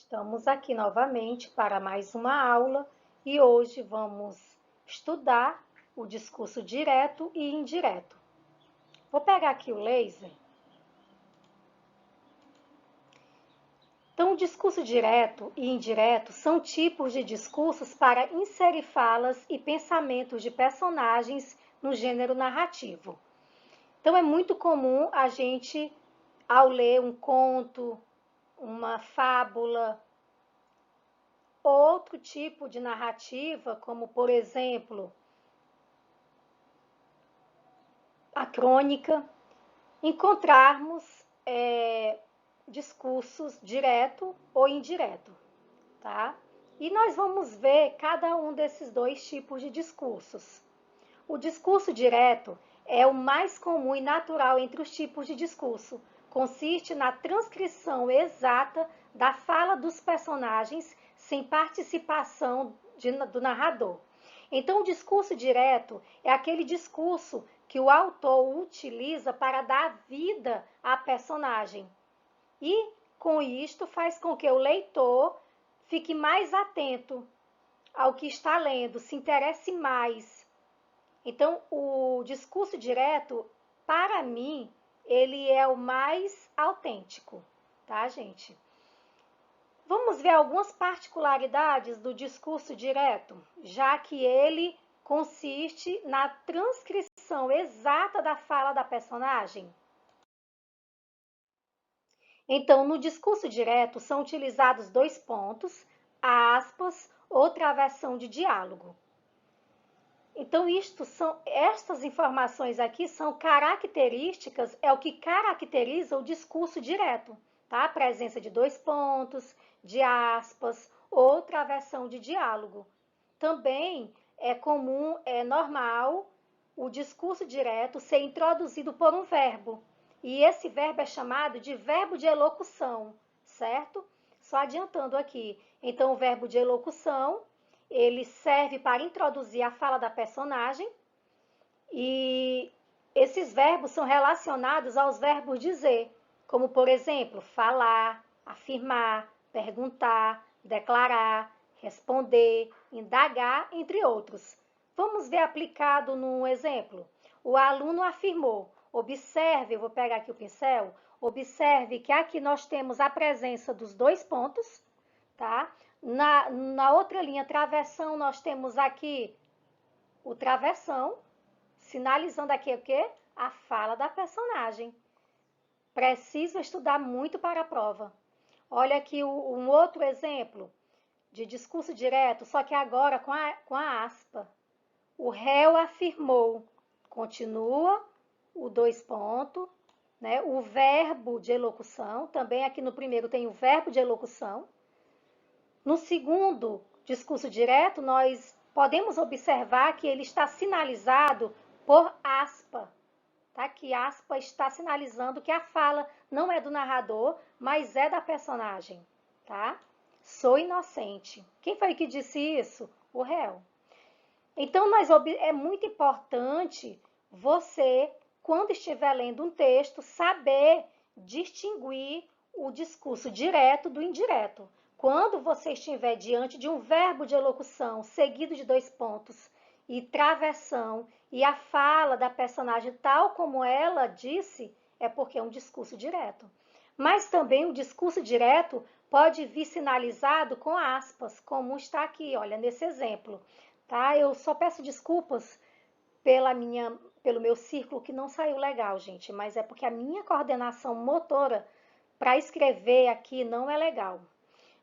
Estamos aqui novamente para mais uma aula e hoje vamos estudar o discurso direto e indireto. Vou pegar aqui o laser. Então, o discurso direto e indireto são tipos de discursos para inserir falas e pensamentos de personagens no gênero narrativo. Então, é muito comum a gente, ao ler um conto, uma fábula, outro tipo de narrativa, como por exemplo a crônica, encontrarmos discursos direto ou indireto, tá? E nós vamos ver cada um desses dois tipos de discursos. O discurso direto é o mais comum e natural entre os tipos de discurso. Consiste na transcrição exata da fala dos personagens sem participação do narrador. Então, o discurso direto é aquele discurso que o autor utiliza para dar vida à personagem. E, com isto, faz com que o leitor fique mais atento ao que está lendo, se interesse mais. Então, o discurso direto, para mim, ele é o mais autêntico, tá, gente? Vamos ver algumas particularidades do discurso direto, já que ele consiste na transcrição exata da fala da personagem. Então, no discurso direto são utilizados dois pontos, aspas ou travessão de diálogo. Então, estas informações aqui são características, é o que caracteriza o discurso direto, tá? A presença de dois pontos, de aspas ou travessão de diálogo. Também é comum, é normal o discurso direto ser introduzido por um verbo. E esse verbo é chamado de verbo de elocução, certo? Só adiantando aqui. Então, o verbo de elocução ele serve para introduzir a fala da personagem e esses verbos são relacionados aos verbos dizer, como por exemplo, falar, afirmar, perguntar, declarar, responder, indagar, entre outros. Vamos ver aplicado num exemplo. O aluno afirmou. Observe, eu vou pegar aqui o pincel, observe que aqui nós temos a presença dos dois pontos, tá? Na outra linha, travessão, nós temos aqui o travessão, sinalizando aqui o quê? A fala da personagem. Preciso estudar muito para a prova. Olha aqui um outro exemplo de discurso direto, só que agora com a aspa. O réu afirmou. Continua o dois pontos, né? O verbo de elocução, também aqui no primeiro tem o verbo de elocução. No segundo discurso direto, nós podemos observar que ele está sinalizado por aspa, tá? Que aspa está sinalizando que a fala não é do narrador, mas é da personagem, tá? Sou inocente. Quem foi que disse isso? O réu. Então, é muito importante você, quando estiver lendo um texto, saber distinguir o discurso direto do indireto. Quando você estiver diante de um verbo de elocução seguido de dois pontos e travessão e a fala da personagem tal como ela disse, é porque é um discurso direto. Mas também o discurso direto pode vir sinalizado com aspas, como está aqui, olha, nesse exemplo. Tá? Eu só peço desculpas pelo meu círculo que não saiu legal, gente, mas é porque a minha coordenação motora para escrever aqui não é legal.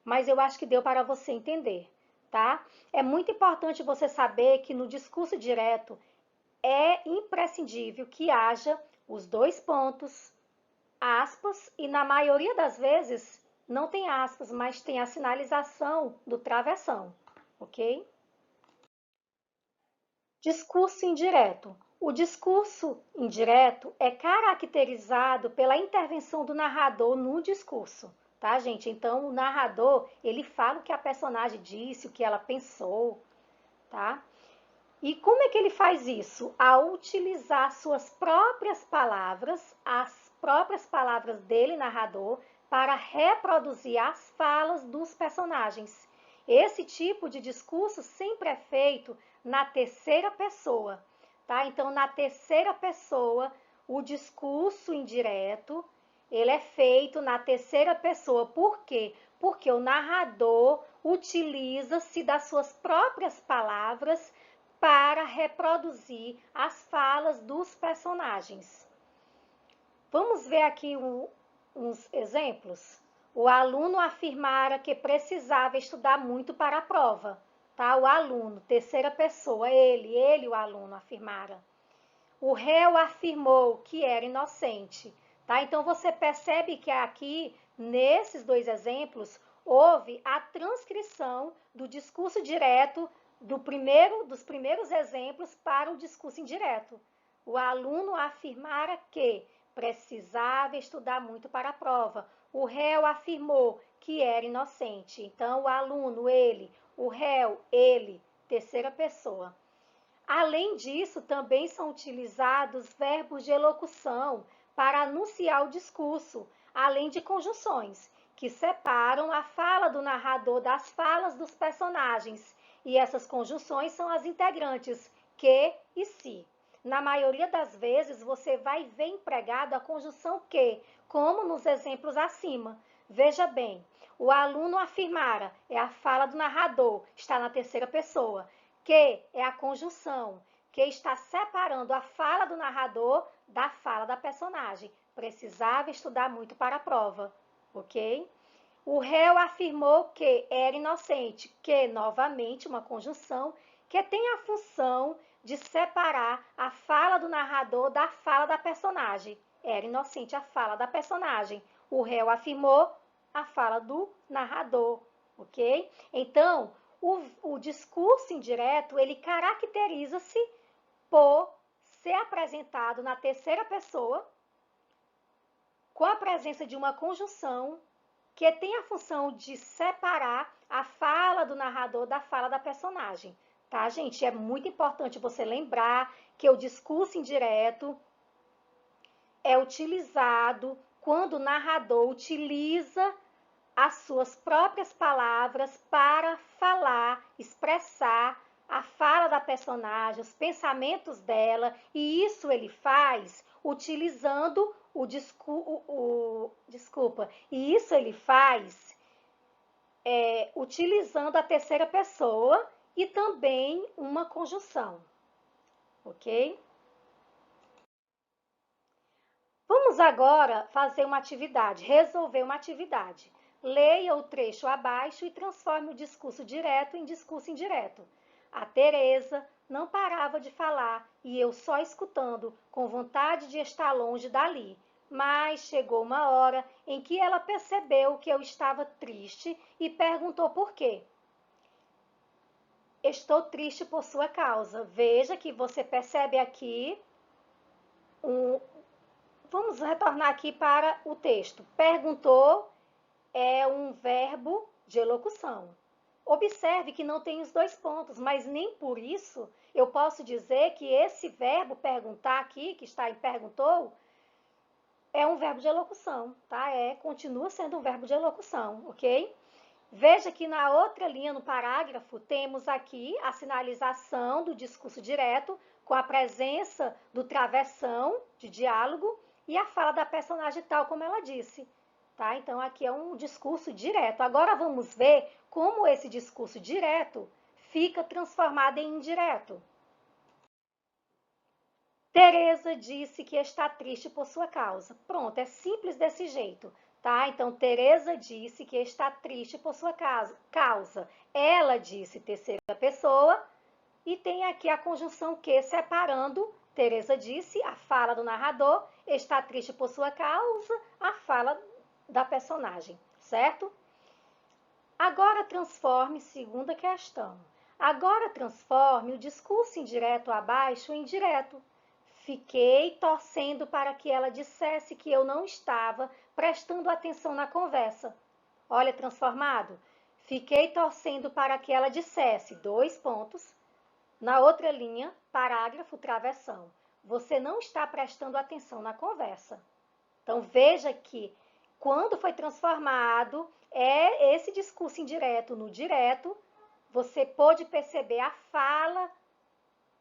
Mas eu acho que deu para você entender, tá? É muito importante você saber que no discurso direto é imprescindível que haja os dois pontos, aspas, e na maioria das vezes não tem aspas, mas tem a sinalização do travessão, ok? Discurso indireto. O discurso indireto é caracterizado pela intervenção do narrador no discurso, tá, gente? Então, o narrador, ele fala o que a personagem disse, o que ela pensou, tá? E como é que ele faz isso? Ao utilizar suas próprias palavras, as próprias palavras dele, narrador, para reproduzir as falas dos personagens. Esse tipo de discurso sempre é feito na terceira pessoa, tá? Então, na terceira pessoa, o discurso indireto, ele é feito na terceira pessoa. Por quê? Porque o narrador utiliza-se das suas próprias palavras para reproduzir as falas dos personagens. Vamos ver aqui uns exemplos? O aluno afirmara que precisava estudar muito para a prova, tá? O aluno, terceira pessoa, ele, o aluno afirmara. O réu afirmou que era inocente, tá? Então você percebe que aqui, nesses dois exemplos, houve a transcrição do discurso direto dos primeiros exemplos para o discurso indireto. O aluno afirmara que precisava estudar muito para a prova. O réu afirmou que era inocente. Então, o aluno, ele, o réu, ele, terceira pessoa. Além disso, também são utilizados verbos de elocução para anunciar o discurso, além de conjunções, que separam a fala do narrador das falas dos personagens. E essas conjunções são as integrantes que e se. Na maioria das vezes, você vai ver empregado a conjunção que, como nos exemplos acima. Veja bem, o aluno afirmara, é a fala do narrador, está na terceira pessoa. Que é a conjunção, que está separando a fala do narrador da fala da personagem. Precisava estudar muito para a prova, ok? O réu afirmou que era inocente, que, novamente, uma conjunção que tem a função de separar a fala do narrador da fala da personagem. Era inocente a fala da personagem. O réu afirmou a fala do narrador, ok? Então, o discurso indireto, ele caracteriza-se por ser apresentado na terceira pessoa, com a presença de uma conjunção que tem a função de separar a fala do narrador da fala da personagem. Tá, gente? É muito importante você lembrar que o discurso indireto é utilizado quando o narrador utiliza as suas próprias palavras para falar, expressar a fala da personagem, os pensamentos dela, e isso ele faz utilizando e isso ele faz utilizando a terceira pessoa e também uma conjunção, ok? Vamos agora fazer uma atividade, resolver uma atividade. Leia o trecho abaixo e transforme o discurso direto em discurso indireto. A Teresa não parava de falar e eu só escutando, com vontade de estar longe dali. Mas chegou uma hora em que ela percebeu que eu estava triste e perguntou por quê. Estou triste por sua causa. Veja que você percebe aqui Vamos retornar aqui para o texto. Perguntou é um verbo de elocução. Observe que não tem os dois pontos, mas nem por isso eu posso dizer que esse verbo perguntar aqui, que está em perguntou, é um verbo de elocução, tá? Continua sendo um verbo de elocução, ok? Veja que na outra linha, no parágrafo, temos aqui a sinalização do discurso direto com a presença do travessão de diálogo e a fala da personagem tal como ela disse, tá? Então, aqui é um discurso direto. Agora, vamos ver como esse discurso direto fica transformado em indireto. Teresa disse que está triste por sua causa. Pronto, é simples desse jeito. Tá? Então, Teresa disse que está triste por sua causa. Ela disse terceira pessoa e tem aqui a conjunção que separando. Teresa disse, a fala do narrador, está triste por sua causa, a fala da personagem, certo? Agora transforme, segunda questão. Agora transforme o discurso indireto abaixo em direto. Fiquei torcendo para que ela dissesse que eu não estava prestando atenção na conversa. Olha, transformado. Fiquei torcendo para que ela dissesse, dois pontos. Na outra linha, parágrafo, travessão. Você não está prestando atenção na conversa. Então, veja que quando foi transformado esse discurso indireto no direto, você pôde perceber a fala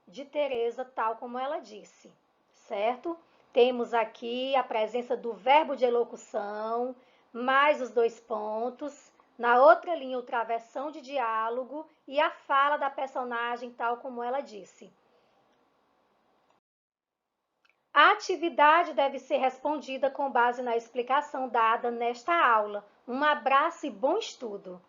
de Teresa tal como ela disse, certo? Temos aqui a presença do verbo de elocução, mais os dois pontos, na outra linha o travessão de diálogo e a fala da personagem tal como ela disse. A atividade deve ser respondida com base na explicação dada nesta aula. Um abraço e bom estudo!